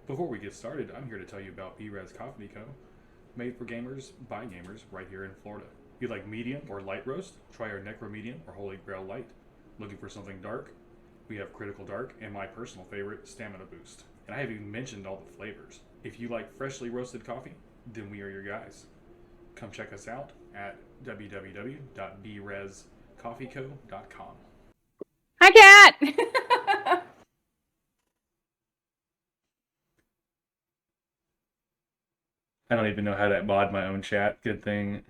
Before we get started, I'm here to tell you about B-Res Coffee Co. Made for gamers, by gamers, right here in Florida. You like medium or light roast? Try our Necro Medium or Holy Grail Light. Looking for something dark? We have Critical Dark and my personal favorite, Stamina Boost. And I haven't even mentioned all the flavors. If you like freshly roasted coffee, then we are your guys. Come check us out at www.brescoffeeco.com. Hi, Kat. I don't even know how to mod my own chat. Good thing.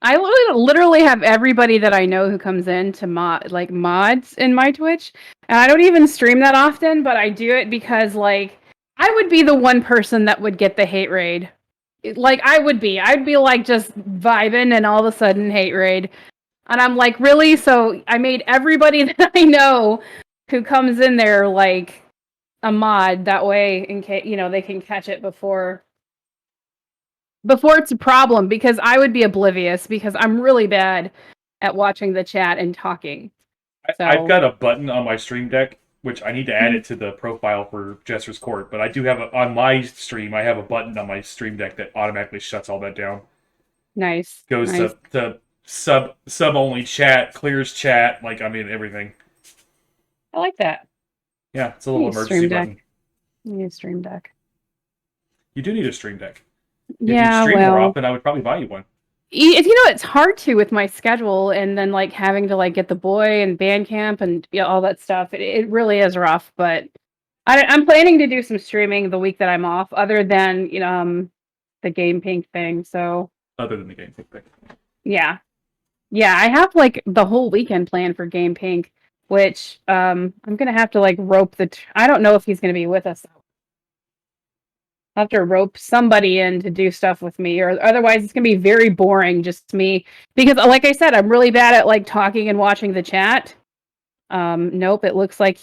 I literally have everybody that I know who comes in to mods in my Twitch, and I don't even stream that often, but I do it because I would be the one person that would get the hate raid. I'd be like just vibing, and all of a sudden hate raid, and I'm like, really? So I made everybody that I know who comes in there like a mod that way, in case they can catch it before it's a problem, because I would be oblivious because I'm really bad at watching the chat and talking. I've So got a button on my stream deck, which I need to add Mhm. it to the profile for Jester's Court. But I do have on my stream. I have a button on my stream deck that automatically shuts all that down. Nice, Goes nice. to sub only chat, clears chat, like I mean everything. I like that. Yeah, it's a I little need a emergency stream deck. button. I need a stream deck. You do need a stream deck. If you'd Yeah, stream more well, often, I would probably buy you one. if it's hard to with my schedule, and then having to get the boy and band camp and all that stuff. It really is rough, but I'm planning to do some streaming the week that I'm off, other than the Game Pink thing. So Other than the game thing. yeah, yeah, I have the whole weekend planned for Game Pink, which I'm gonna have to rope I don't know if he's gonna be with us. I'll have to rope somebody in to do stuff with me, or otherwise it's gonna be very boring, just me. Because like I said, I'm really bad at talking and watching the chat. Nope, it looks like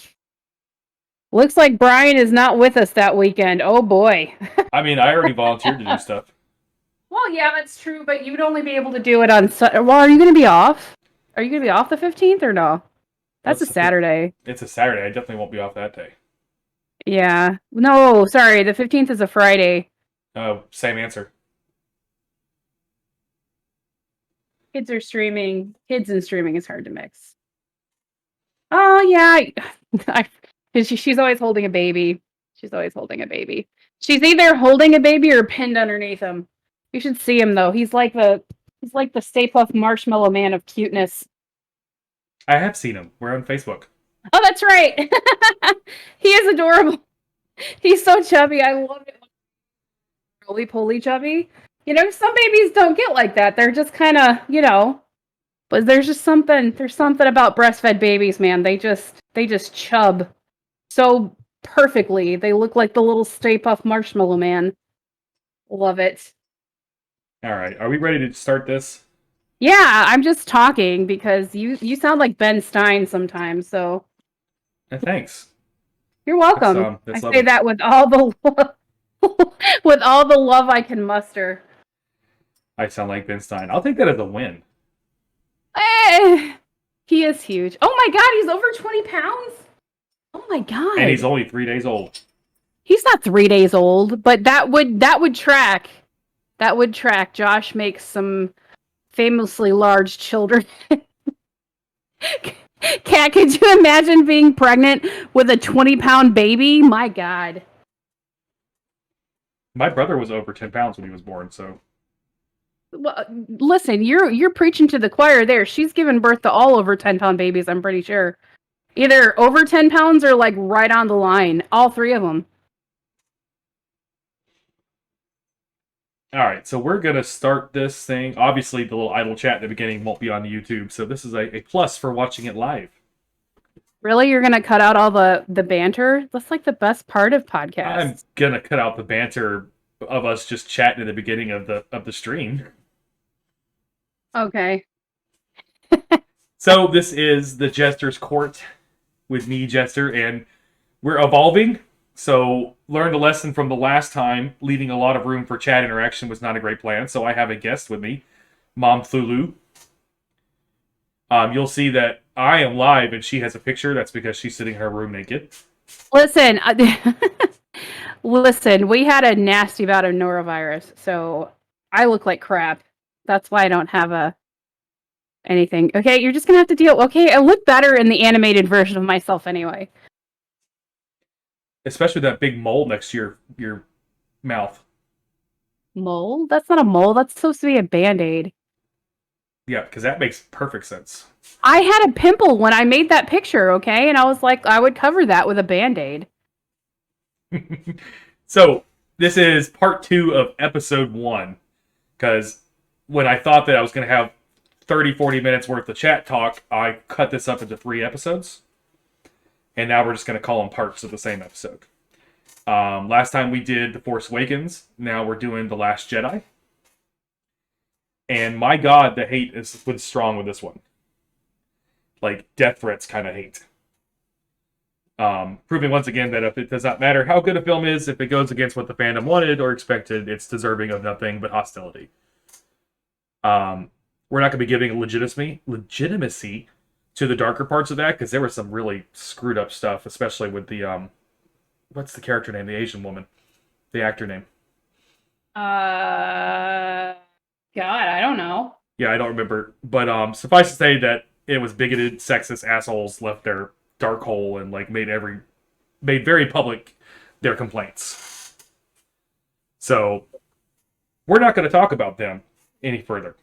Brian is not with us that weekend. Oh boy. I mean, I already volunteered to do stuff. Well, yeah, that's true, but you'd only be able to do it on well, are you gonna be off? Are you gonna be off the 15th or no? That's a What's the? Saturday. It's a Saturday. I definitely won't be off that day. Yeah. No, sorry. The 15th is a Friday. Oh, same answer. Kids are streaming. Kids and streaming is hard to mix. Oh, yeah. She's always holding a baby. She's always holding a baby. She's either holding a baby or pinned underneath him. You should see him, though. He's like the Stay Puft Marshmallow Man of cuteness. I have seen him. We're on Facebook. Oh, that's right. He is adorable. He's so chubby. I love it. Roly poly chubby. Some babies don't get like that. They're just kind of, but there's something about breastfed babies, man. They just chub so perfectly. They look like the little Stay Puft Marshmallow Man. Love it. All right. Are we ready to start this? Yeah, I'm just talking because you sound like Ben Stein sometimes, so Thanks. you're welcome. I That's say lovely. that with all the with all the love I can muster. I sound like Ben Stein. I'll take that as a win. Eh, he is huge. Oh my god, he's over 20 pounds. Oh my And he's god. only 3 days old. He's not 3 days old, but that would track. That would track. Josh makes some famously large children. Cat, could you imagine being pregnant with a 20-pound baby? My god. My brother was over 10 pounds when he was born, so. Well, listen, you're preaching to the choir there. She's given birth to all over 10-pound babies, I'm pretty sure. Either over 10 pounds or right on the line. All three of them. All right, so we're going to start this thing. Obviously, the little idle chat at the beginning won't be on YouTube, so this is a plus for watching it live. Really? You're going to cut out all the banter? That's the best part of I'm podcasts. going to cut out the banter of us just chatting at the beginning of the stream. Okay. So this is the Jester's Court with me, Jester, and we're evolving. So learned a lesson from the last time. Leaving a lot of room for chat interaction was not a great plan. So I have a guest with me, Momthulu. You'll see that I am live and she has a picture. That's because she's sitting in her room naked. Listen, listen, we had a nasty bout of norovirus, so I look like crap. That's why I don't have anything. Okay, you're just gonna have to deal. Okay, I look better in the animated version of myself anyway. Especially that big mole next to your mouth. Mole? That's not a mole. That's supposed to be a band-aid. Yeah, because that makes perfect sense. I had a pimple when I made that picture, okay? And I was like, I would cover that with a band-aid. So, this is part 2 of episode 1. Because when I thought that I was going to have 30, 40 minutes worth of chat talk, I cut this up into 3 episodes. And now we're just going to call them parts of the same episode. Last time we did The Force Awakens. Now we're doing The Last Jedi. And my god, the hate is strong with this one. Like, death threats kind of hate. Proving once again that if it does not matter how good a film is, if it goes against what the fandom wanted or expected, it's deserving of nothing but hostility. We're not going to be giving legitimacy to the darker parts of that, because there was some really screwed up stuff, especially with the, what's the character name? The Asian woman. The actor name. God, I don't know. Yeah, I don't remember. But suffice to say that it was bigoted, sexist assholes left their dark hole and like made very public their complaints. So we're not going to talk about them any further.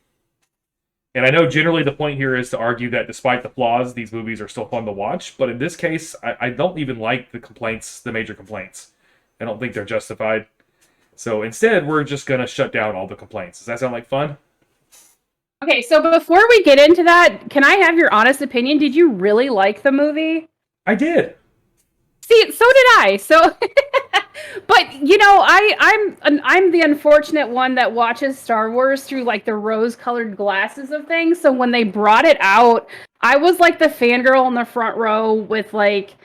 And I know generally the point here is to argue that despite the flaws, these movies are still fun to watch. But in this case, I don't even like the major complaints. I don't think they're justified. So instead, we're just going to shut down all the complaints. Does that sound like fun? Okay, so before we get into that, can I have your honest opinion? Did you really like the movie? I did. See, so did I. So, but you know, I'm the unfortunate one that watches Star Wars through like the rose-colored glasses of things. So when they brought it out, I was like the fangirl in the front row with like,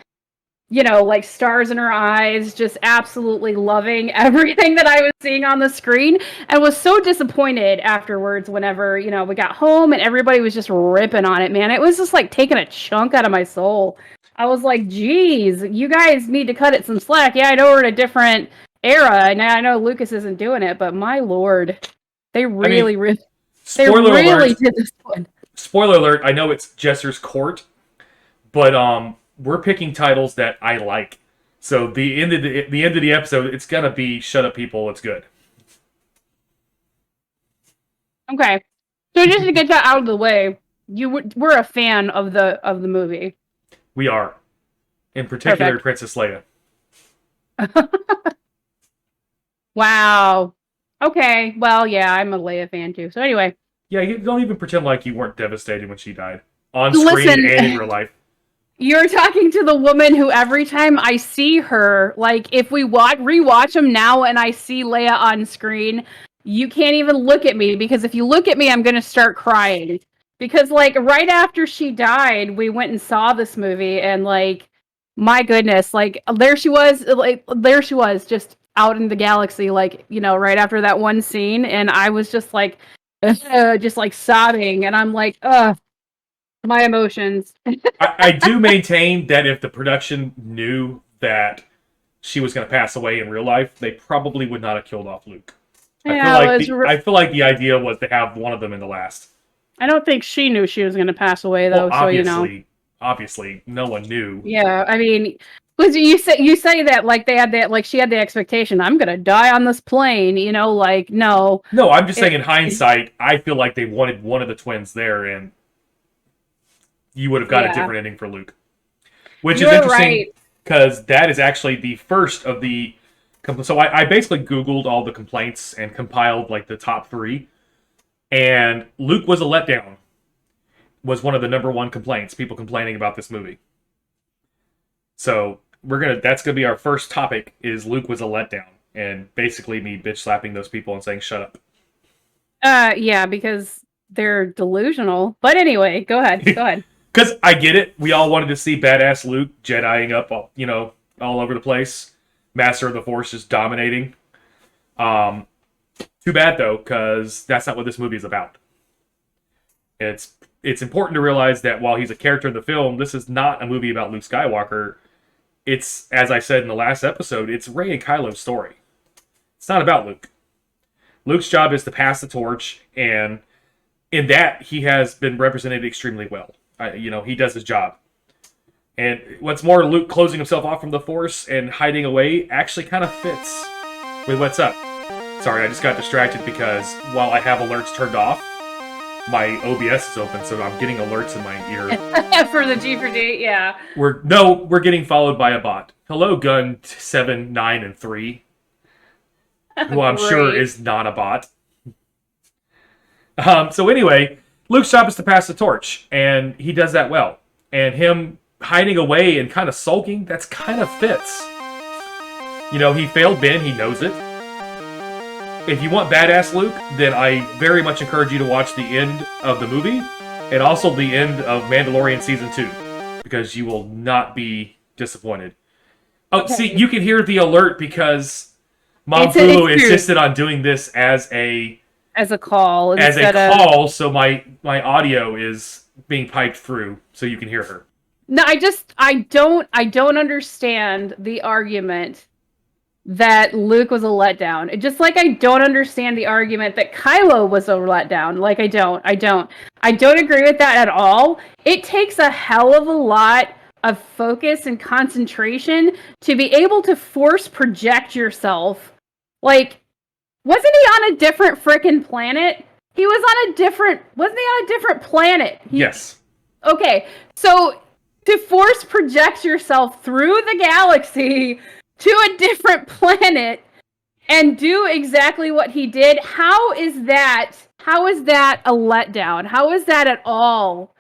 you know, like stars in her eyes, just absolutely loving everything that I was seeing on the screen, and was so disappointed afterwards whenever, you know, we got home and everybody was just ripping on it, man. It was just like taking a chunk out of my soul. I was like, geez, you guys need to cut it some slack. Yeah, I know we're in a different era, and I know Lucas isn't doing it, but my lord, they really did this one. Spoiler alert, I know it's Jester's Court, but we're picking titles that I like. So the end of the episode, it's gonna be "Shut Up, People, It's Good." Okay, so just to get that out of the way, we're a fan of the movie. We are, in particular, Perfect. Princess Leia. Wow. Okay. Well, yeah, I'm a Leia fan too. So anyway. Yeah, you don't even pretend like you weren't devastated when she died on screen and in real life. You're talking to the woman who every time I see her, like if we rewatch them now and I see Leia on screen, you can't even look at me, because if you look at me, I'm going to start crying. Because like right after she died, we went and saw this movie, and like, my goodness, like there she was just out in the galaxy, like, you know, right after that one scene, and I was just like sobbing, and I'm like, ugh. My emotions. I do maintain that if the production knew that she was going to pass away in real life, they probably would not have killed off Luke. I feel like the idea was to have one of them in the last. I don't think she knew she was going to pass away, though. Well, so you know, obviously, no one knew. Yeah, I mean, because you say that like they had that, like she had the expectation, I'm going to die on this plane. You know, like no. No, I'm just saying in hindsight, I feel like they wanted one of the twins there, and you would have got a different ending for Luke. Which is interesting, because that is actually the first of the... So I basically Googled all the complaints and compiled like the top 3. And Luke was a letdown. Was one of the number 1 complaints. People complaining about this movie. So that's gonna be our first topic, is Luke was a letdown. And basically me bitch slapping those people and saying, shut up. Yeah, because they're delusional. But anyway, go ahead. Because I get it. We all wanted to see badass Luke Jediing up, you know, all over the place. Master of the Force just dominating. Too bad, though, because that's not what this movie is about. It's it's important to realize that while he's a character in the film, this is not a movie about Luke Skywalker. It's, as I said in the last episode, it's Rey and Kylo's story. It's not about Luke. Luke's job is to pass the torch, and in that, he has been represented extremely well. He does his job. And what's more, Luke closing himself off from the Force and hiding away actually kind of fits with what's up. Sorry, I just got distracted because while I have alerts turned off, my OBS is open, so I'm getting alerts in my ear. For the G4D, yeah. We're getting followed by a bot. Hello, Gun 7, 9, and 3. Who I'm sure is not a bot. So anyway, Luke's job is to pass the torch, and he does that well. And him hiding away and kind of sulking, that's kind of fits. He failed Ben, he knows it. If you want badass Luke, then I very much encourage you to watch the end of the movie, and also the end of Mandalorian Season 2, because you will not be disappointed. Oh, okay. See, you can hear the alert because Momthulu insisted on doing this as a call. So my audio is being piped through, so you can hear her. No, I don't understand the argument that Luke was a letdown. Just like I don't understand the argument that Kylo was a letdown. Like I don't agree with that at all. It takes a hell of a lot of focus and concentration to be able to force project yourself. Like, wasn't he on a different frickin' planet? Wasn't he on a different planet? Yes. Okay, so to force project yourself through the galaxy to a different planet and do exactly what he did, how is that a letdown? How is that at all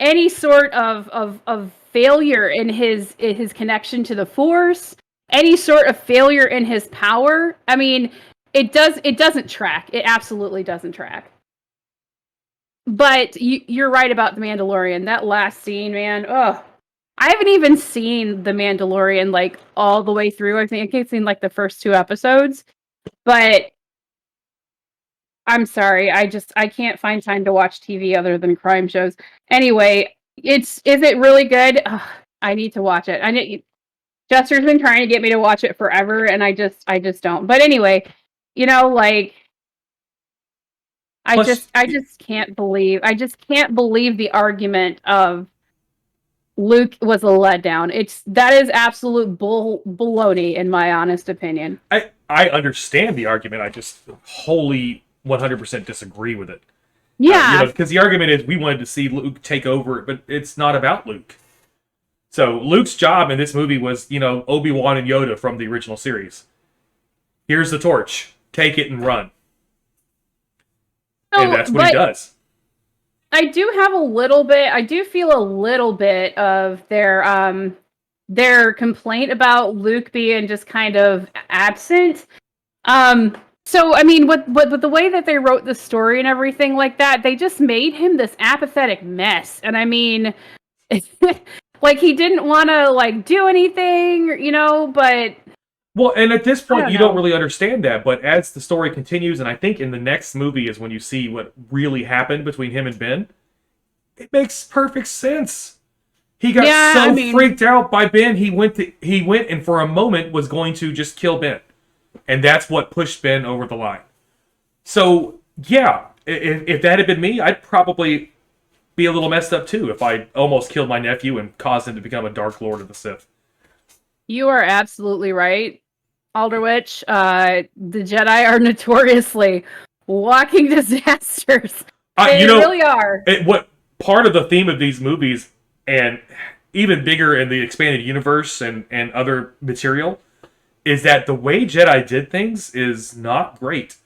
any sort of failure in his connection to the Force? Any sort of failure in his power? I mean, it doesn't track. It absolutely doesn't track. But you're right about The Mandalorian. That last scene, man, ugh. I haven't even seen The Mandalorian, like, all the way through. I think I've seen, like, the first 2 episodes. But I'm sorry. I can't find time to watch TV other than crime shows. Anyway, is it really good? Ugh, I need to watch it. Jester's been trying to get me to watch it forever, and I just don't. But anyway, like, I just can't believe the argument of Luke was a letdown. That is absolute baloney, in my honest opinion. I understand the argument. I just wholly 100% disagree with it. Yeah. Because the argument is we wanted to see Luke take over, but it's not about Luke. So Luke's job in this movie was, Obi-Wan and Yoda from the original series. Here's the torch. Take it and run. And that's what he does. I do feel a little bit of their complaint about Luke being just kind of absent. So, I mean, with the way that they wrote the story and everything like that, they just made him this apathetic mess. And I mean, like, he didn't want to, like, do anything, but... Well, and at this point, you don't really understand that, but as the story continues, and I think in the next movie is when you see what really happened between him and Ben, it makes perfect sense. He got freaked out by Ben, he went and for a moment was going to just kill Ben. And that's what pushed Ben over the line. So, yeah, if that had been me, I'd probably be a little messed up too if I almost killed my nephew and caused him to become a Dark Lord of the Sith. You are absolutely right, Alderwitch. The Jedi are notoriously walking disasters. They really are. What part of the theme of these movies, and even bigger in the expanded universe and other material, is that the way Jedi did things is not great.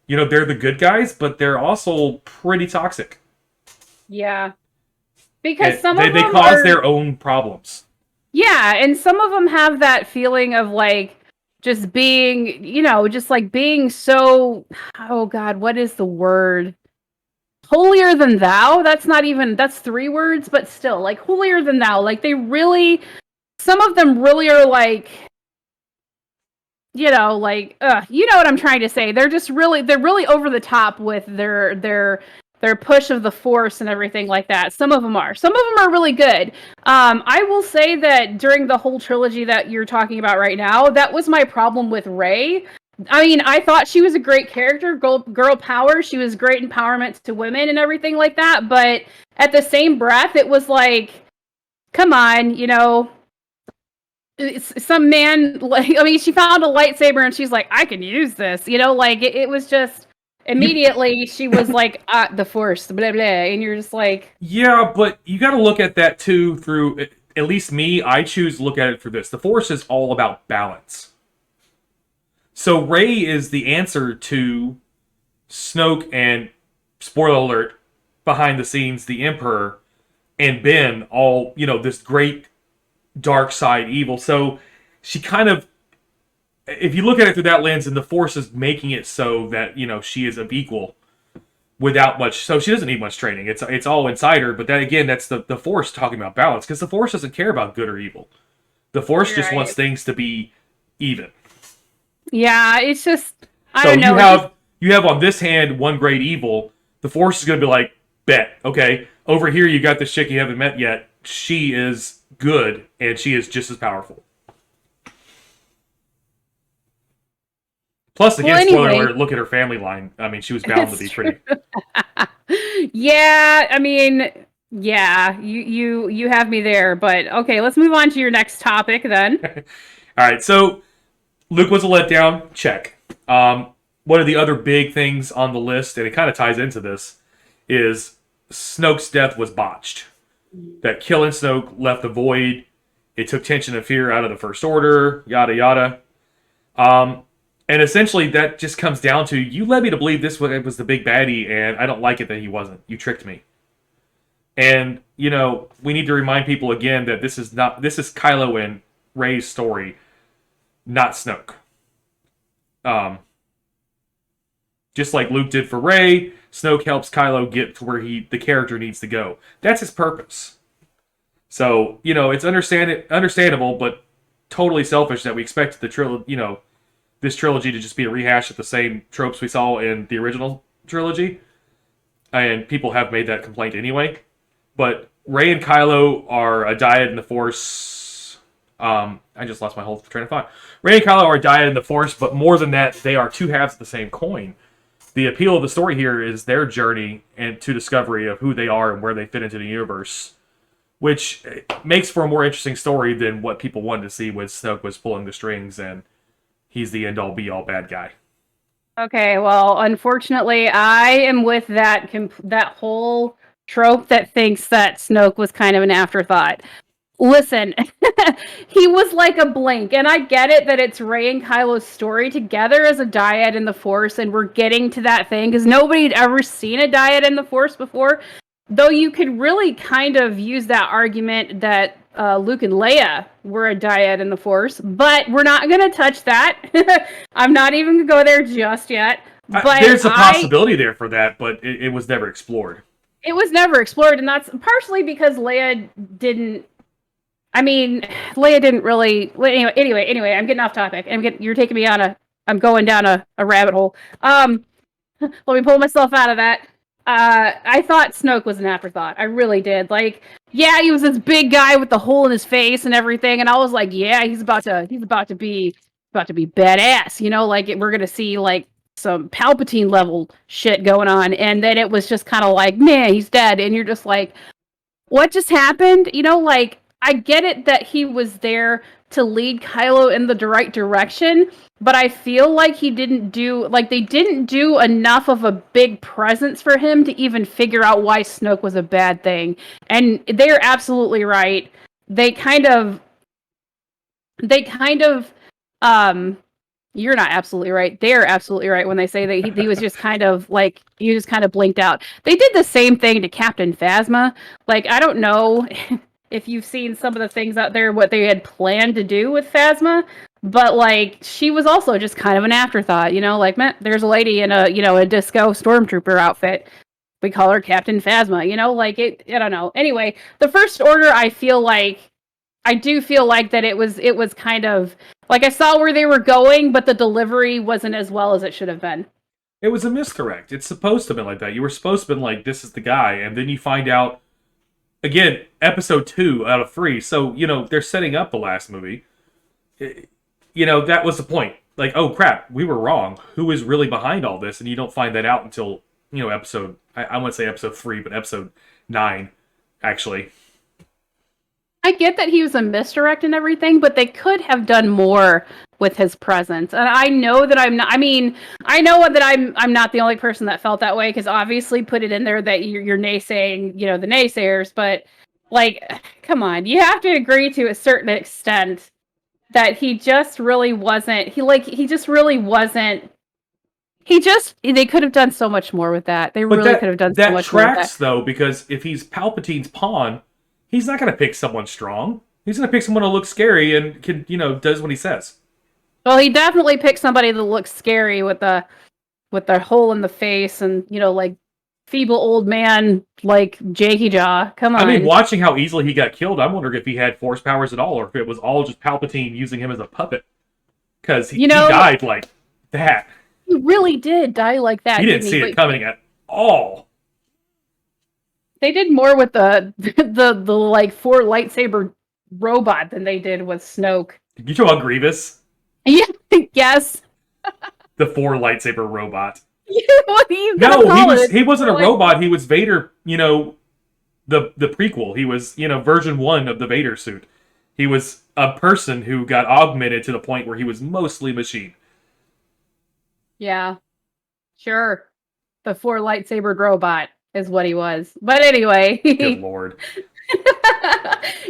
They're the good guys, but they're also pretty toxic. Yeah. Because some of them they cause their own problems. Yeah, and some of them have that feeling of, like, just being, just, like, being so, oh God, what is the word? Holier than thou? That's 3 words, but still, like, holier than thou. Like, some of them really are, like, you know what I'm trying to say. They're really over the top with their their push of the Force and everything like that. Some of them are. Some of them are really good. I will say that during the whole trilogy that you're talking about right now, that was my problem with Rey. I mean, I thought she was a great character, girl power. She was great empowerment to women and everything like that. But at the same breath, it was like, come on, some man, like, I mean, she found a lightsaber and she's like, I can use this, like it was just You, immediately she was like, the Force, blah blah, and you're just like, yeah, but you got to look at that too through. At least me, I choose to look at it through this. The Force is all about balance. So Rey is the answer to Snoke and, spoiler alert, behind the scenes, the Emperor and Ben, all, this great dark side evil. So she kind of, if you look at it through that lens, and the Force is making it so that, she is of equal without much, so she doesn't need much training. It's all inside her, but then again, that's the Force talking about balance, because the Force doesn't care about good or evil. The Force just wants things to be even. yeah, it's just, I So don't know. you have on this hand one great evil. The Force is going to be like, bet, okay, over here you got this chick you haven't met yet. She is good, and she is just as powerful. Plus, again, spoiler alert, look at her family line. I mean, she was bound to be pretty. Yeah, I mean, yeah, you have me there, but okay, let's move on to your next topic then. All right, so Luke was a letdown. Check. One of the other big things on the list, and it kind of ties into this, is Snoke's death was botched. That killing Snoke left a void. It took tension and fear out of the First Order, yada yada. And essentially that just comes down to, you led me to believe this was the big baddie, and I don't like it that he wasn't. You tricked me. And, we need to remind people again that this is Kylo and Rey's story, not Snoke. Just like Luke did for Rey, Snoke helps Kylo get to where the character needs to go. That's his purpose. So, it's understandable, but totally selfish that we expect this trilogy to just be a rehash of the same tropes we saw in the original trilogy. And people have made that complaint anyway. But Rey and Kylo are a dyad in the Force. I just lost my whole train of thought. Rey and Kylo are a dyad in the Force, but more than that, they are two halves of the same coin. The appeal of the story here is their journey and to discovery of who they are and where they fit into the universe, which makes for a more interesting story than what people wanted to see when Snoke was pulling the strings and he's the end-all be-all bad guy. Okay, well, unfortunately, I am with that whole trope that thinks that Snoke was kind of an afterthought. Listen, he was like a blink, and I get it that it's Rey and Kylo's story together as a dyad in the Force, and we're getting to that thing, because nobody had ever seen a dyad in the Force before, though you could really kind of use that argument that Luke and Leia were a dyad in the Force, but we're not going to touch that. I'm not even going to go there just yet. But there's a possibility there for that, but it was never explored. It was never explored, and that's partially because Leia didn't really. Anyway, I'm getting off topic. You're taking me I'm going down a rabbit hole. Let me pull myself out of that. I thought Snoke was an afterthought. I really did. Like, yeah, he was this big guy with the hole in his face and everything, and I was like, yeah, he's about to be badass. Like we're gonna see like some Palpatine level shit going on, and then it was just kind of like, man, he's dead, and you're just like, what just happened? Like, I get it that he was there to lead Kylo in the right direction, but I feel like they didn't do enough of a big presence for him to even figure out why Snoke was a bad thing. And they're absolutely right. You're not absolutely right. They're absolutely right when they say that he was just kind of like, he just kind of blinked out. They did the same thing to Captain Phasma. Like, I don't know if you've seen some of the things out there, what they had planned to do with Phasma, but like, she was also just kind of an afterthought, like, man, there's a lady in a disco stormtrooper outfit. We call her Captain Phasma, like I don't know. Anyway, the First Order, I do feel like that it was kind of like, I saw where they were going, but the delivery wasn't as well as it should have been. It was a misdirect. It's supposed to have been like that. You were supposed to have been like, this is the guy, and then you find out again, episode 2 out of 3. So, they're setting up the last movie. That was the point. Like, oh crap, we were wrong. Who is really behind all this? And you don't find that out until, episode, I want to say episode 3, but episode 9, actually. I get that he was a misdirect and everything, but they could have done more with his presence. And I know that I'm not. I mean, I know that I'm not the only person that felt that way, because obviously put it in there that you're naysaying, the naysayers. But like, come on, you have to agree to a certain extent that he just really wasn't. He just really wasn't. They could have done so much more with that. They really could have done so much more with that. That tracks though, because if he's Palpatine's pawn, he's not going to pick someone strong. He's going to pick someone who looks scary and can, does what he says. Well, he definitely picked somebody that looks scary with the hole in the face and, like feeble old man like Jakey Jaw. Come on. I mean, watching how easily he got killed, I'm wondering if he had force powers at all, or if it was all just Palpatine using him as a puppet. Because he died like that. He really did die like that. He didn't see it coming at all. They did more with the like 4 lightsaber robot than they did with Snoke. You talk about Grievous? Yeah, yes. The 4 lightsaber robot. What are you he wasn't a robot. He was Vader. The prequel. He was version 1 of the Vader suit. He was a person who got augmented to the point where he was mostly machine. Yeah, sure. The 4 lightsabered robot is what he was. But anyway. Good Lord.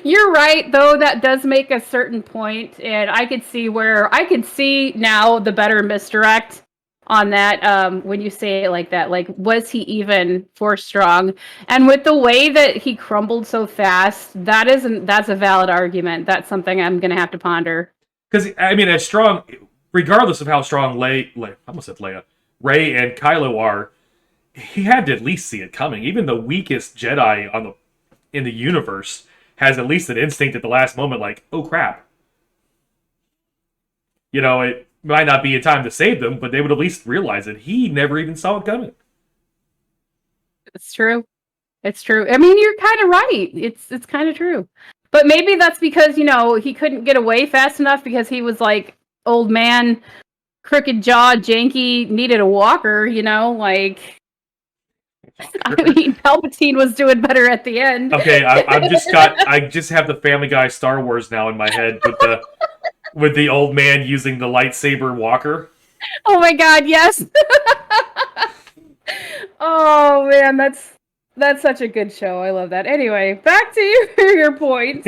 You're right, though. That does make a certain point, and I could see now the better misdirect on that. When you say it like that, like, was he even force strong? And with the way that he crumbled so fast, that's a valid argument. That's something I'm gonna have to ponder. Because I mean, as strong, regardless of how strong Rey and Kylo are, he had to at least see it coming. Even the weakest Jedi in the universe has at least an instinct at the last moment, like, oh crap. It might not be a time to save them, but they would at least realize it. He never even saw it coming. It's true. It's true. I mean, you're kind of right. It's kind of true. But maybe that's because, he couldn't get away fast enough because he was like old man, crooked jaw, janky, needed a walker, like... I mean, Palpatine was doing better at the end. Okay, I just have the Family Guy Star Wars now in my head with the old man using the lightsaber walker. Oh my God, yes. Oh man, that's such a good show. I love that. Anyway, back to your point.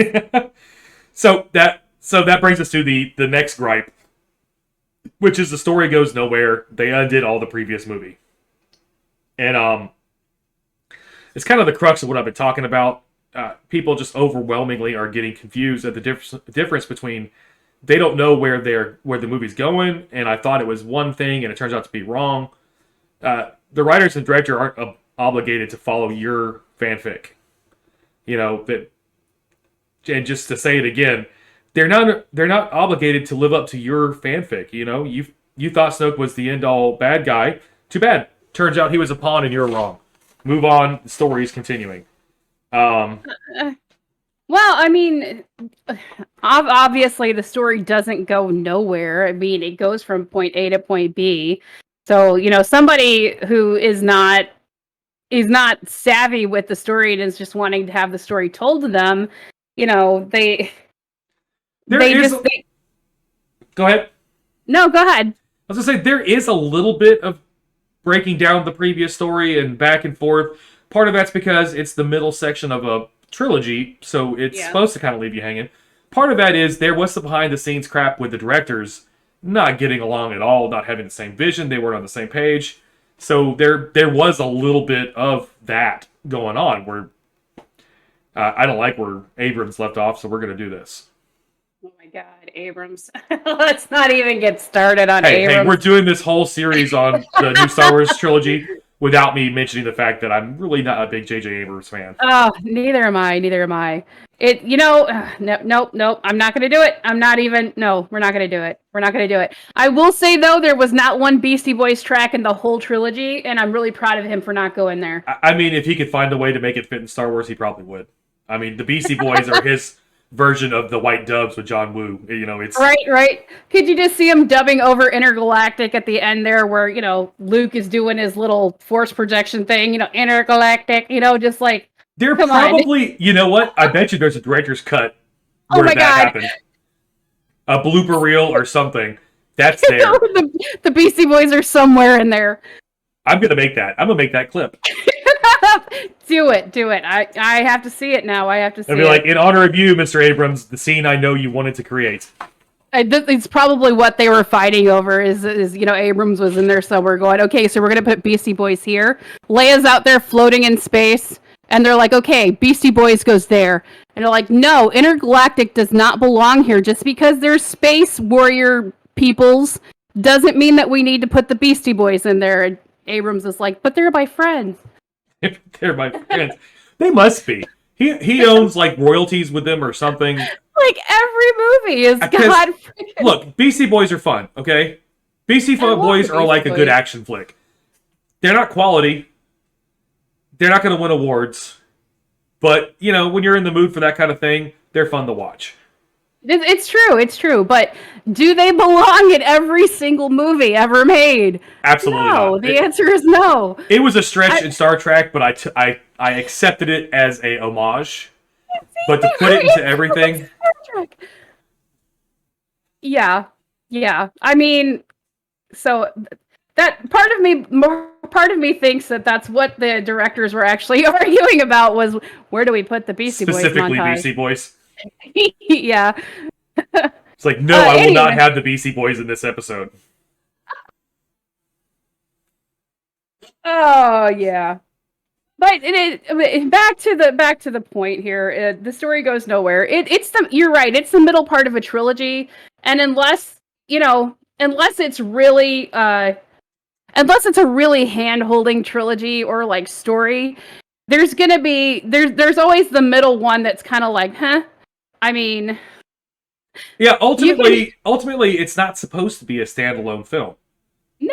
So that brings us to the next gripe, which is the story goes nowhere. They undid all the previous movie, and it's kind of the crux of what I've been talking about. People just overwhelmingly are getting confused at the difference between they don't know where the movie's going, and I thought it was one thing, and it turns out to be wrong. The writers and director aren't obligated to follow your fanfic. And just to say it again, they're not obligated to live up to your fanfic. You thought Snoke was the end all bad guy. Too bad. Turns out he was a pawn, and you're wrong. Move on. The story is continuing. Well, I mean, obviously the story doesn't go nowhere. I mean, it goes from point A to point B. So, somebody who is not savvy with the story and is just wanting to have the story told to them, they Go ahead. No, go ahead. I was going to say, there is a little bit of breaking down the previous story and back and forth. Part of that's because it's the middle section of a trilogy, so it's supposed to kind of leave you hanging. Part of that is there was some behind-the-scenes crap with the directors not getting along at all, not having the same vision, they weren't on the same page. So there was a little bit of that going on where I don't like where Abrams left off, so we're going to do this. Oh my God, Abrams. Let's not even get started on Abrams. Hey, we're doing this whole series on the new Star Wars trilogy. without me mentioning the fact that I'm really not a big J.J. Abrams fan. Oh, neither am I. Neither am I. Nope. I'm not going to do it. I'm not even. No, we're not going to do it. We're not going to do it. I will say, though, there was not one Beastie Boys track in the whole trilogy, and I'm really proud of him for not going there. I mean, if he could find a way to make it fit in Star Wars, he probably would. I mean, the Beastie Boys are his version of the White Doves with John Woo. It's right. Could you just see him dubbing over Intergalactic at the end there, where Luke is doing his little force projection thing, Intergalactic, just like they're probably, you know what? I bet you there's a director's cut where that happened, a blooper reel or something. That's there. The Beastie Boys are somewhere in there. I'm gonna make that. I'm gonna make that clip. Do it. I have to see it now. I have to see it. I'll be like, in honor of you, Mr. Abrams, the scene I know you wanted to create. It's probably what they were fighting over is Abrams was in there somewhere going, okay, so we're going to put Beastie Boys here. Leia's out there floating in space, and they're like, okay, Beastie Boys goes there. And they're like, no, Intergalactic does not belong here. Just because there's space warrior peoples doesn't mean that we need to put the Beastie Boys in there. And Abrams is like, but they're my friends. They're my friends. They must be. He owns like royalties with them or something. Like every movie is God. Look, Beastie Boys are fun, okay? Beastie Boys are like a good action flick. They're not quality. They're not going to win awards. But, when you're in the mood for that kind of thing, they're fun to watch. It's true. But do they belong in every single movie ever made? Absolutely no. not. The answer is no. It was a stretch in Star Trek, but I accepted it as a homage. But to put it into everything... Yeah. I mean, so that part of me thinks that that's what the directors were actually arguing about was where do we put the Beastie Boys Specifically montage? Beastie Boys. Yeah. It's like, no, I will not have the Beastie Boys in this episode. Oh yeah. But back to the point here. The story goes nowhere. You're right. It's the middle part of a trilogy, and unless it's really unless it's a really hand-holding trilogy or like story, there's always the middle one that's kind of like, huh? I mean, yeah. Ultimately, it's not supposed to be a standalone film.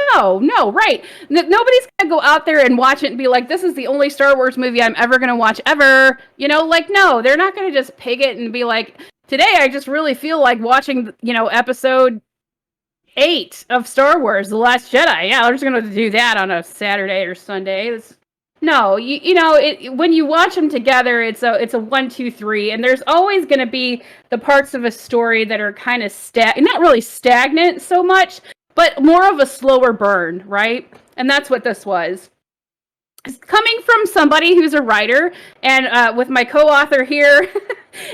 No, right. Nobody's gonna go out there and watch it and be like, this is the only Star Wars movie I'm ever gonna watch ever. No, they're not gonna just pig it and be like, today I just really feel like watching, episode 8 of Star Wars, The Last Jedi. Yeah, they're just gonna do that on a Saturday or Sunday. When you watch them together, it's a 1, 2, 3, and there's always gonna be the parts of a story that are kind of not really stagnant so much, but more of a slower burn, right? And that's what this was. It's coming from somebody who's a writer, and with my co-author here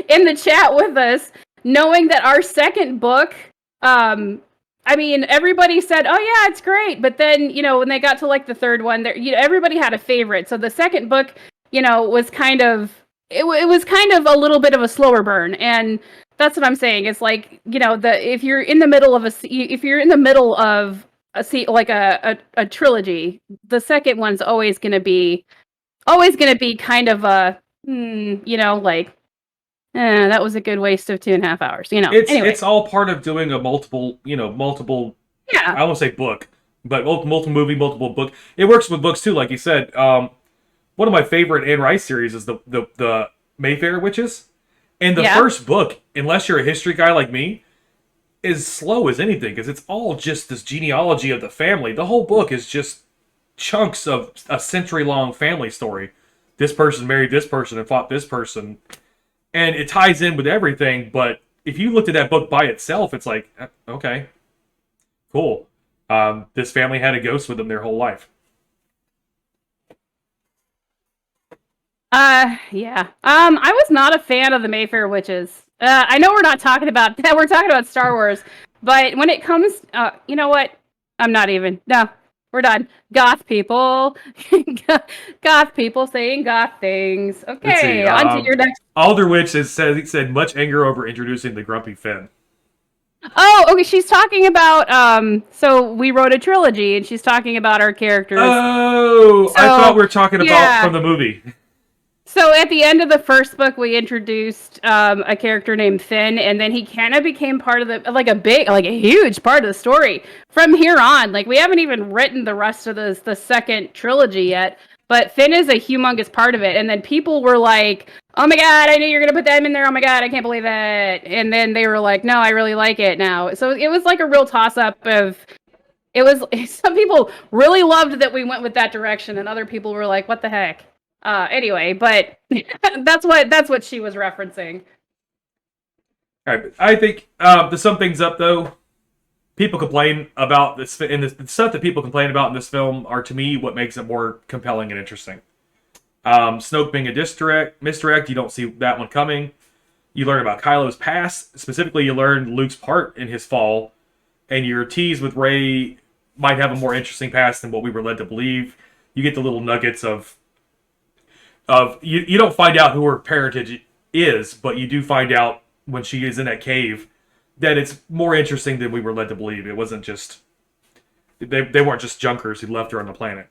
in the chat with us, knowing that our second book, everybody said, oh yeah, it's great. But then, when they got to like the third one, everybody had a favorite. So the second book, was kind of, it was kind of a little bit of a slower burn. And that's what I'm saying. It's like, if you're in the middle of a trilogy, the second one's always going to be kind of a, that was a good waste of 2.5 hours. It's all part of doing a multiple. Yeah. I won't say book, but multiple movie, multiple book. It works with books too, like you said. One of my favorite Anne Rice series is the Mayfair Witches. And the first book, unless you're a history guy like me, is slow as anything because it's all just this genealogy of the family. The whole book is just chunks of a century-long family story. This person married this person and fought this person. And it ties in with everything, but if you looked at that book by itself, it's like, okay, cool. This family had a ghost with them their whole life. Yeah. I was not a fan of the Mayfair Witches. I know we're not talking about that. We're talking about Star Wars. But when it comes, you know what? I'm not even. No, we're done. Goth people. Goth people saying goth things. Okay, on to your next. Alderwitch said much anger over introducing the grumpy Finn. Oh, okay. She's talking about. So we wrote a trilogy, and she's talking about our characters. Oh, I thought we were talking about yeah. from the movie. So at the end of the first book, we introduced a character named Finn, and then he kind of became part of a huge part of the story. From here on, like we haven't even written the rest of the second trilogy yet, but Finn is a humongous part of it. And then people were like, "Oh my god, I knew you were gonna put that in there! Oh my god, I can't believe it!" And then they were like, "No, I really like it now." So it was like a real toss up of. It was some people really loved that we went with that direction, and other people were like, "What the heck?" Anyway, but that's what she was referencing. All right, I think to sum things up, though, people complain about this, and the stuff that people complain about in this film are, to me, what makes it more compelling and interesting. Snoke being a misdirect, you don't see that one coming. You learn about Kylo's past. Specifically, you learn Luke's part in his fall, and your tease with Rey might have a more interesting past than what we were led to believe. You get the little nuggets of you don't find out who her parentage is, but you do find out when she is in that cave that it's more interesting than we were led to believe. It wasn't just they weren't just junkers who left her on the planet.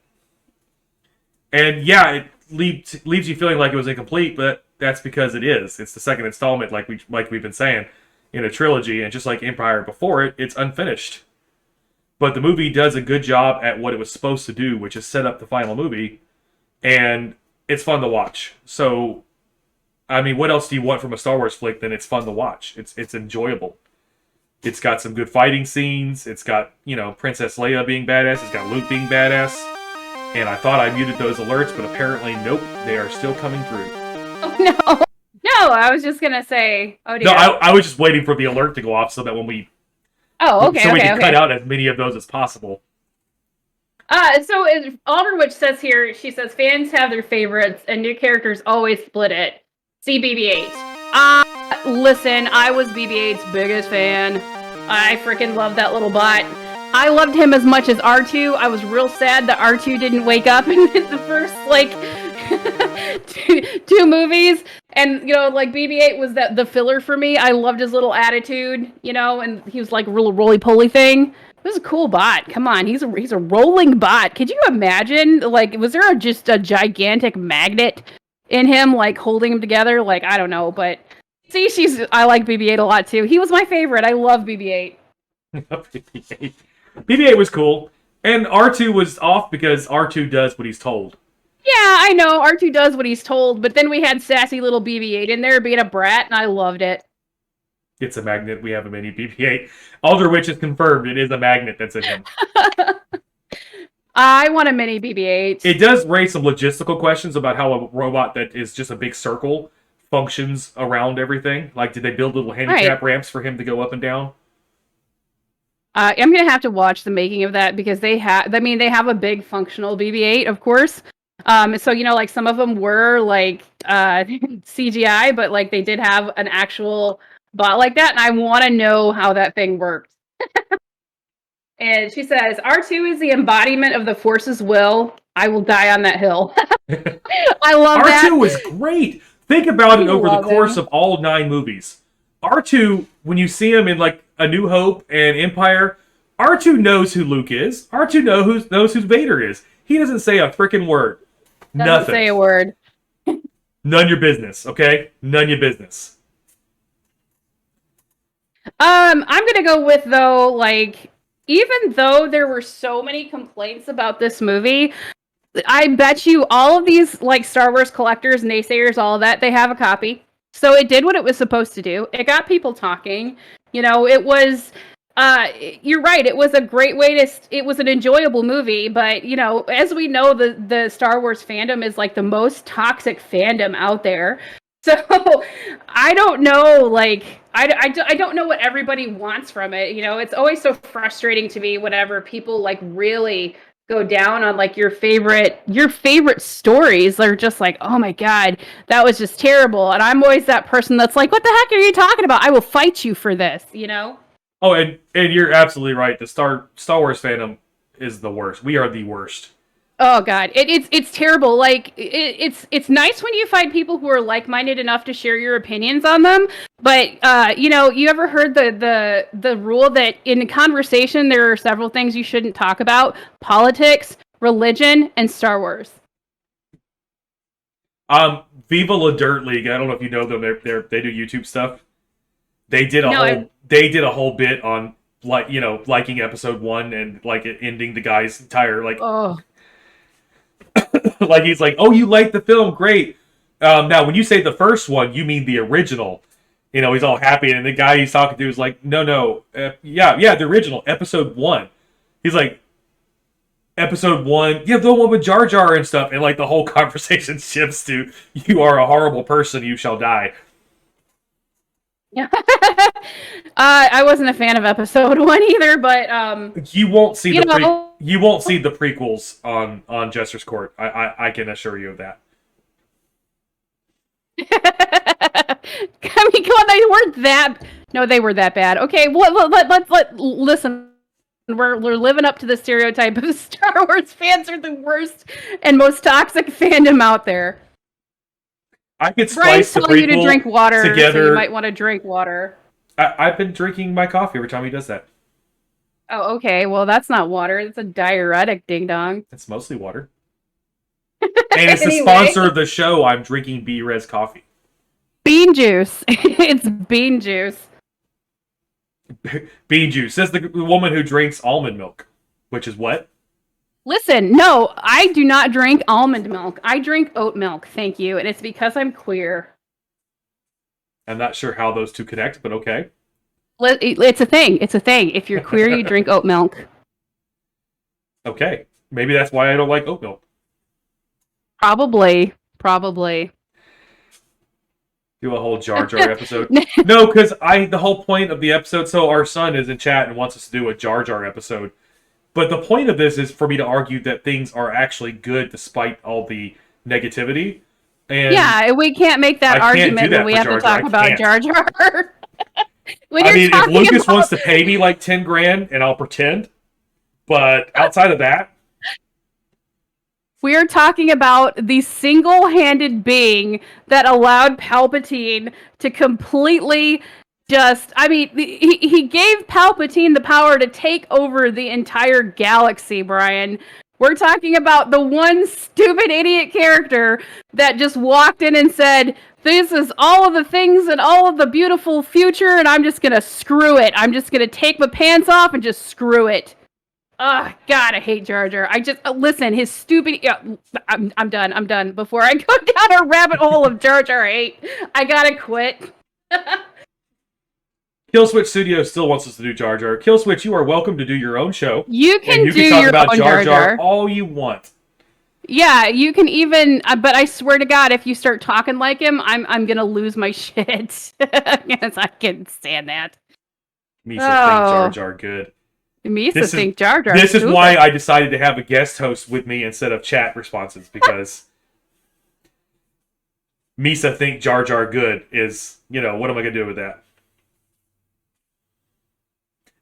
And yeah, it leaves you feeling like it was incomplete, but that's because it is. It's the second installment, like we've been saying, in a trilogy, and just like Empire before it, it's unfinished. But the movie does a good job at what it was supposed to do, which is set up the final movie, and it's fun to watch. So, I mean, what else do you want from a Star Wars flick than it's fun to watch? It's enjoyable. It's got some good fighting scenes. It's got, Princess Leia being badass. It's got Luke being badass. And I thought I muted those alerts, but apparently, nope, they are still coming through. Oh, no. No, I was just going to say, oh dear. No, I was just waiting for the alert to go off so that when we... Oh, okay, so we can cut out as many of those as possible. So Alderwitch says here, she says, fans have their favorites, and new characters always split it. See BB-8. Listen, I was BB-8's biggest fan. I freaking love that little bot. I loved him as much as R2. I was real sad that R2 didn't wake up in the first, two movies. And, BB-8 was the filler for me. I loved his little attitude, and he was like a real roly-poly thing. It was a cool bot. Come on, he's a rolling bot. Could you imagine? Was there just a gigantic magnet in him, holding him together? I don't know, but see, I like BB-8 a lot too. He was my favorite. I love BB-8. BB-8. BB-8 was cool, and R2 was off because R2 does what he's told. Yeah, I know R2 does what he's told, but then we had sassy little BB-8 in there being a brat, and I loved it. It's a magnet. We have a mini BB-8. Alderwitch is confirmed. It is a magnet that's in him. I want a mini BB-8. It does raise some logistical questions about how a robot that is just a big circle functions around everything. Did they build little handicap ramps for him to go up and down? I'm going to have to watch the making of that because they have a big functional BB-8, of course. So, some of them were CGI, but they did have an actual bot like that, and I want to know how that thing works. And she says, R2 is the embodiment of the Force's will. I will die on that hill. I love R2 that. R2 was great. Think about it over the course of all 9 movies. R2, when you see him in A New Hope and Empire, R2 knows who Luke is. R2 knows who Vader is. He doesn't say a freaking word. Doesn't say a word. None your business, okay? None your business. I'm gonna go with, though, even though there were so many complaints about this movie, I bet you all of these, Star Wars collectors, naysayers, all of that, they have a copy. So it did what it was supposed to do. It got people talking. It was... you're right. It was a great way it was an enjoyable movie, but as we know, the Star Wars fandom is the most toxic fandom out there. So I don't know, I don't know what everybody wants from it. It's always so frustrating to me whenever people really go down on your favorite stories. They're just oh my god, that was just terrible. And I'm always that person that's what the heck are you talking about? I will fight you for this, Oh, and you're absolutely right. The Star Wars fandom is the worst. We are the worst. Oh god, it's terrible. It's nice when you find people who are like-minded enough to share your opinions on them. But you ever heard the rule that in a conversation there are several things you shouldn't talk about: politics, religion, and Star Wars. Viva La Dirt League. I don't know if you know them. They do YouTube stuff. They did a whole bit on liking episode 1 and like it ending the guy's entire like he's like, oh, you like the film, great. Now when you say the first one, you mean the original. He's all happy, and the guy he's talking to is like, no, yeah, the original, episode 1. He's like, episode 1, yeah, the one with Jar Jar and stuff, and like the whole conversation shifts to, you are a horrible person, you shall die. Yeah. I wasn't a fan of episode 1 either, but you won't see you won't see the prequels on Jester's Court. I can assure you of that. I mean, come on, they weren't that. No, they were that bad. Okay, let's listen. We're living up to the stereotype of Star Wars fans are the worst and most toxic fandom out there. I could splice the prequel you to drink water together. So you might want to drink water. I've been drinking my coffee every time he does that. Oh, okay. Well, that's not water. It's a diuretic, ding dong. It's mostly water. And it's the sponsor of the show. I'm drinking B-Res coffee. Bean juice. It's bean juice. Bean juice. Says the woman who drinks almond milk. Which is what? Listen, no, I do not drink almond milk. I drink oat milk, thank you. And it's because I'm queer. I'm not sure how those two connect, but okay. It's a thing. It's a thing. If you're queer, you drink oat milk. Okay. Maybe that's why I don't like oat milk. Probably. Do a whole Jar Jar episode. No, because the whole point of the episode, so our son is in chat and wants us to do a Jar Jar episode. But the point of this is for me to argue that things are actually good despite all the negativity. And yeah, we can't make that argument when we have to talk about Jar Jar. If Lucas wants to pay me like $10,000 and I'll pretend. But outside of that, we are talking about the single-handed being that allowed Palpatine to completely he gave Palpatine the power to take over the entire galaxy, Brian. We're talking about the one stupid idiot character that just walked in and said, this is all of the things and all of the beautiful future, and I'm just going to screw it. I'm just going to take my pants off and just screw it. Oh, God, I hate Jar Jar. Listen, his stupid... I'm done. Before I go down a rabbit hole of Jar Jar hate, I gotta quit. Killswitch Studios still wants us to do Jar Jar. Killswitch, you are welcome to do your own show. You can talk about Jar Jar all you want. Yeah, you can even... but I swear to God, if you start talking like him, I'm gonna lose my shit. Because I can't stand that. Misa thinks Jar Jar good. Misa think Jar Jar. This is why I decided to have a guest host with me instead of chat responses, because Misa think Jar Jar good is, what am I gonna do with that?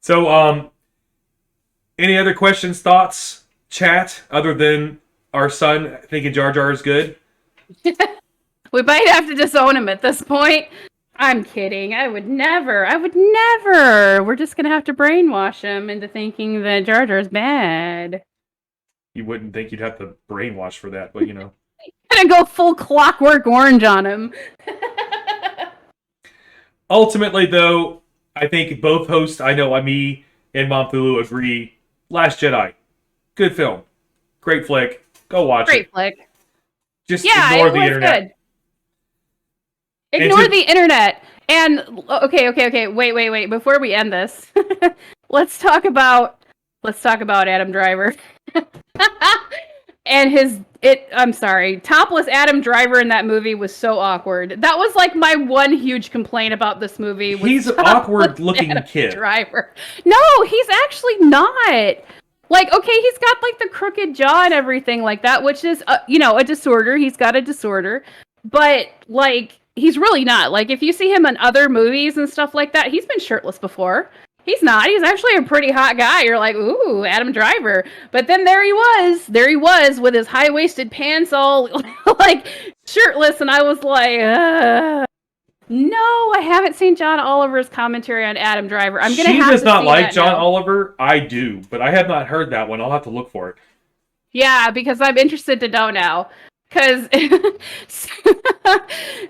So, any other questions, thoughts, chat, other than our son thinking Jar Jar is good? We might have to disown him at this point. I'm kidding. I would never. We're just going to have to brainwash him into thinking that Jar Jar's bad. You wouldn't think you'd have to brainwash for that, but Gonna go full Clockwork Orange on him. Ultimately, though, I think both hosts, me and Momthulu agree, Last Jedi, good film. Great flick. Go watch it. Great flick. Just ignore the internet. Good. Ignore the internet. And okay. Wait. Before we end this, let's talk about Adam Driver. And I'm sorry, topless Adam Driver in that movie was so awkward. That was like my one huge complaint about this movie. He's an awkward looking kid. Driver. No, he's actually not. Like, okay, he's got like the crooked jaw and everything like that, which is a disorder. He's got a disorder. But like, he's really not. Like, if you see him in other movies and stuff like that, he's been shirtless before. He's not. He's actually a pretty hot guy. You're like, ooh, Adam Driver. But then there he was. With his high-waisted pants all, like, shirtless. And I was like, no, I haven't seen John Oliver's commentary on Adam Driver. She does not like John Oliver. I do. But I have not heard that one. I'll have to look for it. Yeah, because I'm interested to know now. Because that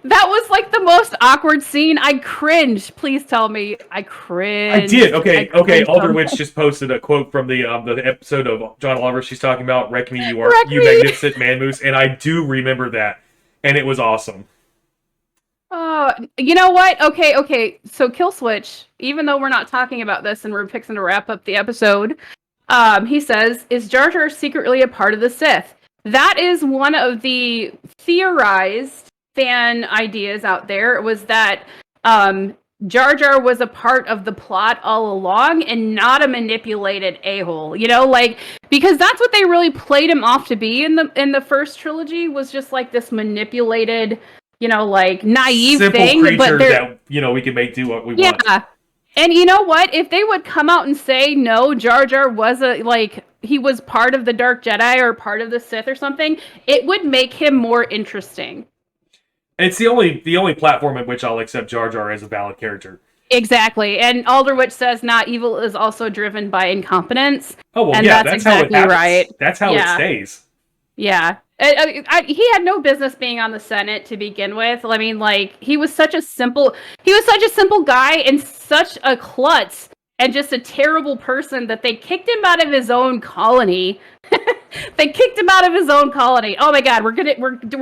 was like the most awkward scene. I cringed. Please tell me. I I did. cringed. I Okay. cringed so Alderwitch much. just posted a quote from the episode of John Oliver. She's talking about "Wreck me, Wreck you me. magnificent man moose," and I do remember that, and it was awesome. Oh, you know what? Okay. So Kill Switch, even though we're not talking about this and we're fixing to wrap up the episode, he says, "Is Jar Jar secretly a part of the Sith?" That is one of the theorized fan ideas out there. Was that Jar Jar was a part of the plot all along and not a manipulated a-hole. You know, like because that's what they really played him off to be in the first trilogy was just like this manipulated, like naive Simple thing. creature But they're that we can make do what we want. yeah. And you know what? If they would come out and say no, Jar Jar was he was part of the Dark Jedi or part of the Sith or something, it would make him more interesting. It's the only platform in which I'll accept Jar Jar as a valid character. Exactly. And Alderwich says not evil is also driven by incompetence. Oh well, and yeah, that's how it exactly happens. right. That's how it Yeah. stays. Yeah. He had no business being on the Senate to begin with. I mean, like he was such a simple guy and such a klutz and just a terrible person that they kicked him out of his own colony. They kicked him out of his own colony. Oh my God, we're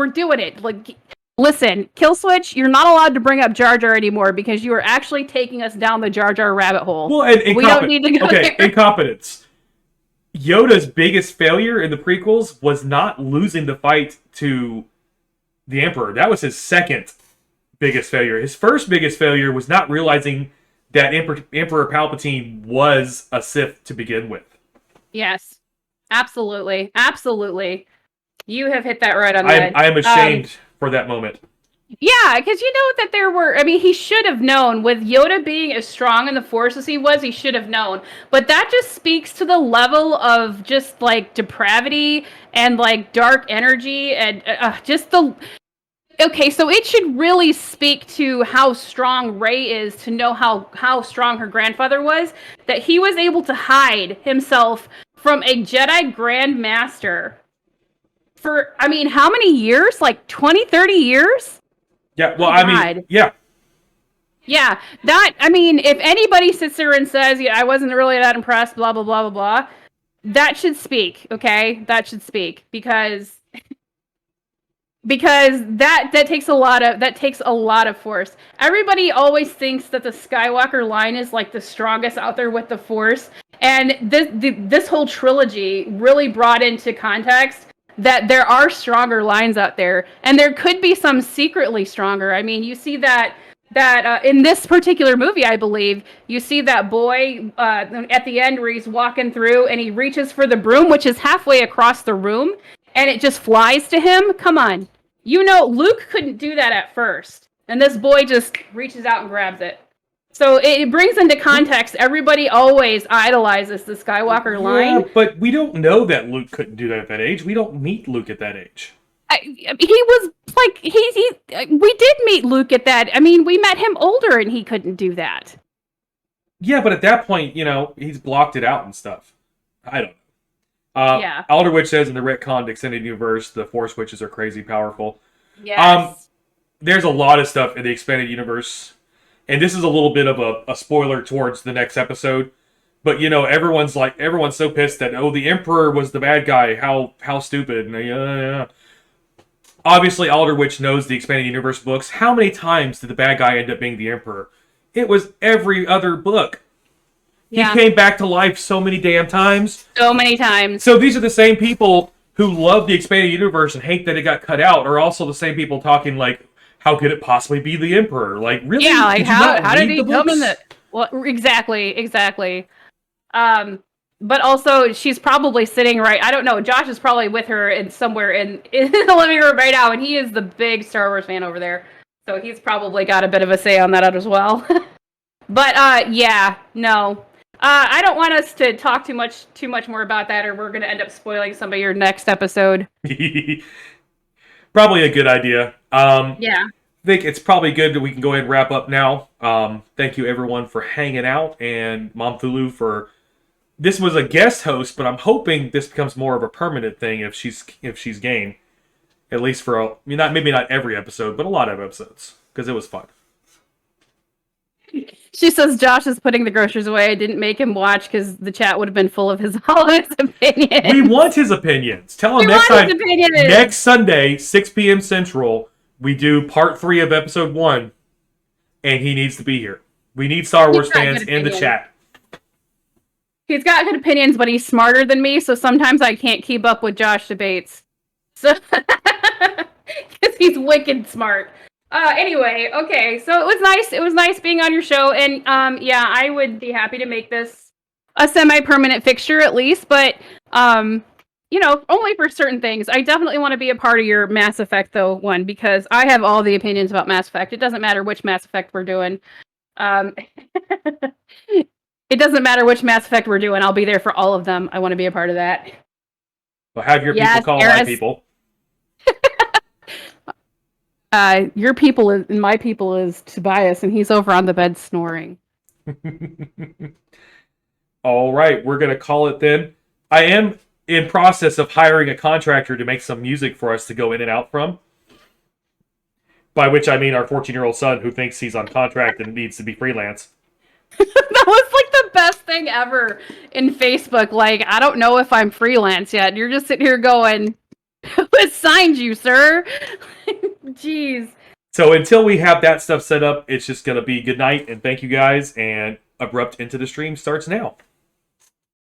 doing it. Like, listen, Killswitch, you're not allowed to bring up Jar Jar anymore because you are actually taking us down the Jar Jar rabbit hole. Well, and we don't need to go there. Incompetence. Yoda's biggest failure in the prequels was not losing the fight to the Emperor. That was his second biggest failure. His first biggest failure was not realizing that Emperor Palpatine was a Sith to begin with. Yes, absolutely. You have hit that right on the head. I am ashamed for that moment. Yeah, because you know that he should have known, with Yoda being as strong in the Force as he was, he should have known. But that just speaks to the level of just, like, depravity and, like, dark energy and just the... Okay, so it should really speak to how strong Rey is to know how strong her grandfather was, that he was able to hide himself from a Jedi Grand Master for, how many years? Like 20, 30 years? Yeah, well, yeah. Yeah, if anybody sits there and says, yeah, I wasn't really that impressed, blah, blah, blah, blah, blah, that should speak, okay? That should speak, because that takes a lot of force. Everybody always thinks that the Skywalker line is, like, the strongest out there with the Force, and this whole trilogy really brought into context that there are stronger lines out there, and there could be some secretly stronger. I mean, you see that in this particular movie, I believe, you see that boy at the end where he's walking through and he reaches for the broom, which is halfway across the room, and it just flies to him. Come on. Luke couldn't do that at first, and this boy just reaches out and grabs it. So it brings into context, everybody always idolizes the Skywalker line. Yeah, but we don't know that Luke couldn't do that at that age. We don't meet Luke at that age. He was like, we did meet Luke at that. We met him older and he couldn't do that. Yeah, but at that point, he's blocked it out and stuff. I don't know. Yeah. Alderwitch says in the retconned extended universe, the Force Witches are crazy powerful. Yes. There's a lot of stuff in the expanded universe. And this is a little bit of a spoiler towards the next episode. But, everyone's so pissed that, the Emperor was the bad guy. How stupid. And, obviously, Alderwitch knows the expanded universe books. How many times did the bad guy end up being the Emperor? It was every other book. Yeah. He came back to life so many damn times. So many times. So these are the same people who love the expanded universe and hate that it got cut out, are also the same people talking like, how could it possibly be the Emperor? Like, really? Yeah, like, how did he come in the... Well, exactly. But also, she's probably sitting right... I don't know, Josh is probably with her somewhere in the living room right now, and he is the big Star Wars fan over there. So he's probably got a bit of a say on that as well. But, yeah, no. I don't want us to talk too much more about that, or we're going to end up spoiling some of your next episode. Probably a good idea. Yeah. I think it's probably good that we can go ahead and wrap up now. Thank you, everyone, for hanging out, and Momthulu for this was a guest host, but I'm hoping this becomes more of a permanent thing if she's game, at least for maybe not every episode, but a lot of episodes because it was fun. She says Josh is putting the groceries away. I didn't make him watch because the chat would have been full of all his opinions. We want his opinions. Tell him next Sunday, 6 p.m. Central, we do part 3 of episode 1, and he needs to be here. We need Star Wars fans in the chat. He's got good opinions, but he's smarter than me, so sometimes I can't keep up with Josh debates. So, because he's wicked smart. Anyway, okay, so it was nice. It was nice being on your show, and yeah, I would be happy to make this a semi-permanent fixture at least, but you know, only for certain things. I definitely want to be a part of your Mass Effect though one because I have all the opinions about Mass Effect. It doesn't matter which Mass Effect we're doing. It doesn't matter which Mass Effect we're doing. I'll be there for all of them. I want to be a part of that. Well, have your people call my people. Your people is, and my people is Tobias, and he's over on the bed snoring. All right, we're going to call it then. I am in process of hiring a contractor to make some music for us to go in and out from. By which I mean our 14-year-old son who thinks he's on contract and needs to be freelance. That was like the best thing ever in Facebook. Like, I don't know if I'm freelance yet. You're just sitting here going, who assigned you, sir? Jeez. So until we have that stuff set up, it's just going to be good night and thank you guys. And Abrupt Into the Stream starts now.